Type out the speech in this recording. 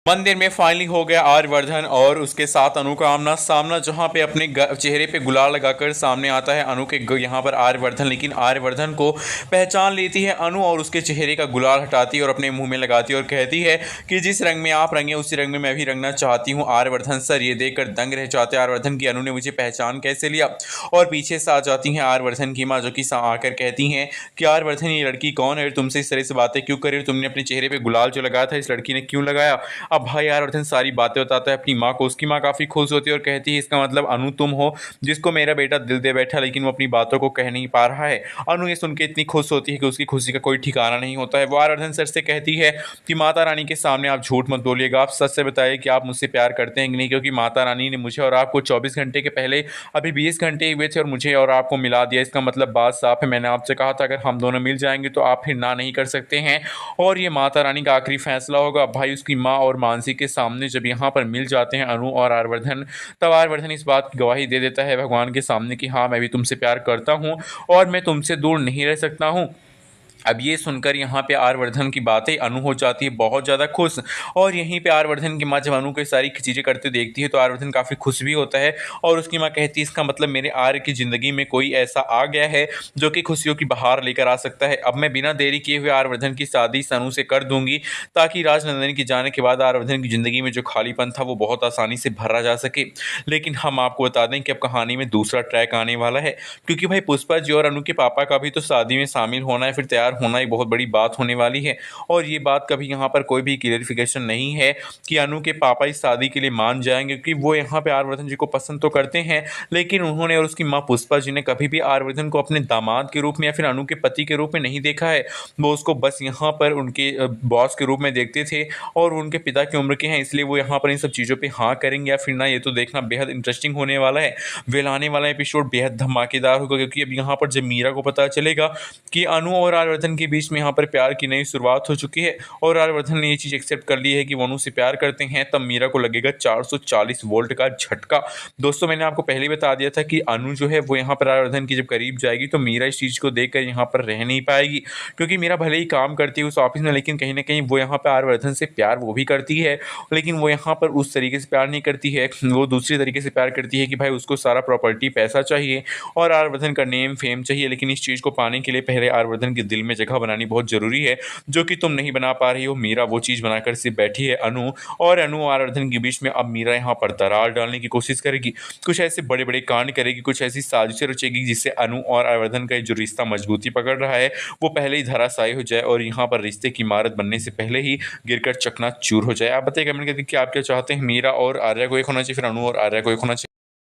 मंदिर में फाइनली हो गया आर्यवर्धन और उसके साथ अनु का आमना सामना, जहां पे अपने चेहरे पे गुलाल लगाकर सामने आता है अनु के यहाँ पर आर्यवर्धन। लेकिन आर्यवर्धन को पहचान लेती है अनु और उसके चेहरे का गुलाल हटाती है और अपने मुंह में लगाती है और कहती है कि जिस रंग में आप रंगे उसी रंग में मैं भी रंगना चाहती हूँ। आर्यवर्धन सर ये देखकर दंग रह जाते हैं आर्यवर्धन की अनु ने मुझे पहचान कैसे लिया। और पीछे से आ जाती हैं आर्यवर्धन की माँ, जो कि आकर कहती हैं कि आर्यवर्धन ये लड़की कौन है, तुमसे इस तरह से बातें क्यों कर रही हो, तुमने अपने चेहरे पर गुलाल जो लगाया था इस लड़की ने क्यों लगाया। अब भाई आर्यवर्धन सारी बातें बताता है अपनी माँ को। उसकी माँ काफ़ी खुश होती है और कहती है इसका मतलब अनु तुम हो जिसको मेरा बेटा दिल दे बैठा, लेकिन वो अपनी बातों को कह नहीं पा रहा है। अनु ये सुन के इतनी खुश होती है कि उसकी खुशी का कोई ठिकाना नहीं होता है। वो आर्यवर्धन सर से कहती है कि माता रानी के सामने आप झूठ मत बोलिएगा, आप सच से बताइए कि आप मुझसे प्यार करते हैं कि नहीं, क्योंकि माता रानी ने मुझे और आपको 24 घंटे के पहले अभी 20 घंटे हुए थे और मुझे और आपको मिला दिया। इसका मतलब बात साफ है, मैंने आपसे कहा था अगर हम दोनों मिल जाएंगे तो आप फिर ना नहीं कर सकते हैं और ये माता रानी का आखिरी फैसला होगा। भाई उसकी माँ और मानसी के सामने जब यहाँ पर मिल जाते हैं अनु और आर्यवर्धन, तब आर्यवर्धन इस बात की गवाही दे देता है भगवान के सामने कि हाँ मैं भी तुमसे प्यार करता हूँ और मैं तुमसे दूर नहीं रह सकता हूँ। अब ये सुनकर यहाँ पे आर्यवर्धन की बातें अनु हो जाती है बहुत ज़्यादा खुश। और यहीं पे आर्यवर्धन की माँ जब अनु को सारी चीज़ें करते देखती है तो आर्यवर्धन काफ़ी खुश भी होता है और उसकी माँ कहती है इसका मतलब मेरे आर्य की ज़िंदगी में कोई ऐसा आ गया है जो कि खुशियों की बहार लेकर आ सकता है। अब मैं बिना देरी किए हुए आर्यवर्धन की शादी अनु से कर दूंगी ताकि राजनंदन के जाने के बाद आर्यवर्धन की ज़िंदगी में जो खालीपन था वो बहुत आसानी से भरा जा सके। लेकिन हम आपको बता दें कि अब कहानी में दूसरा ट्रैक आने वाला है, क्योंकि भाई पुष्पा जी और अनु के पापा का भी तो शादी में शामिल होना है, फिर तैयार होना ही बहुत बड़ी बात होने वाली है। और ये बात कभी यहाँ पर कोई भी क्लियरिफिकेशन नहीं है कि अनु के पापा इस शादी के लिए मान जाएंगे, क्योंकि वो यहाँ पे आर्यवर्धन जी को पसंद तो करते हैं लेकिन उन्होंने और उसकी माँ पुष्पा जी ने कभी भी आर्यवर्धन को अपने दामाद के रूप में या फिर अनु के पति के रूप में नहीं देखा है। वो उसको बस यहाँ पर उनके बॉस के रूप में देखते थे और उनके पिता की उम्र के हैं, इसलिए वो यहाँ पर इन सब चीज़ों पर हाँ करेंगे या फिर ना, ये तो देखना बेहद इंटरेस्टिंग होने वाला है। आने वाला एपिसोड बेहद धमाकेदार होगा, क्योंकि अब यहाँ पर जब मीरा को पता चलेगा कि अनु और आर्यवर्धन के बीच में यहाँ पर प्यार की नई शुरुआत हो चुकी है और आर्यवर्धन ने ये चीज़ एक्सेप्ट कर ली है कि वो अनु से प्यार करते हैं, तब मीरा को लगेगा 440 वोल्ट का झटका। दोस्तों मैंने आपको पहले ही बता दिया था कि अनु जो है वो यहाँ पर आर्यवर्धन की जब करीब जाएगी तो मीरा इस चीज़ को देखकर यहाँ पर रह नहीं पाएगी, क्योंकि मीरा भले ही काम करती है उस ऑफिस में लेकिन कहीं ना कहीं वो यहाँ पर आर्यवर्धन से प्यार वो भी करती है, लेकिन वो यहाँ पर उस तरीके से प्यार नहीं करती है, वो दूसरी तरीके से प्यार करती है कि भाई उसको सारा प्रॉपर्टी पैसा चाहिए और आर्यवर्धन का नेम फेम चाहिए। लेकिन इस चीज़ को पाने के लिए पहले आर्यवर्धन के दिल में जगह बनानी बहुत ज़रूरी है, जो कि तुम नहीं बना पा रही हो। मीरा वो चीज़ बनाकर सिर्फ बैठी है अनु, और अनु और आर्यवर्धन के बीच में अब मीरा यहाँ पर दरार डालने की कोशिश करेगी, कुछ ऐसे बड़े बड़े कांड करेगी, कुछ ऐसी साजिशें रचेगी जिससे अनु और आर्यवर्धन का जो रिश्ता मजबूती पकड़ रहा है वो पहले ही धराशायी हो जाए और यहाँ पर रिश्ते की इमारत बनने से पहले ही गिरकर चकनाचूर हो जाए। आप बताइए कमेंट करके कि आप क्या चाहते हैं, मीरा और आर्या को एक होना चाहिए फिर अनु और आर्या को एक होना चाहिए।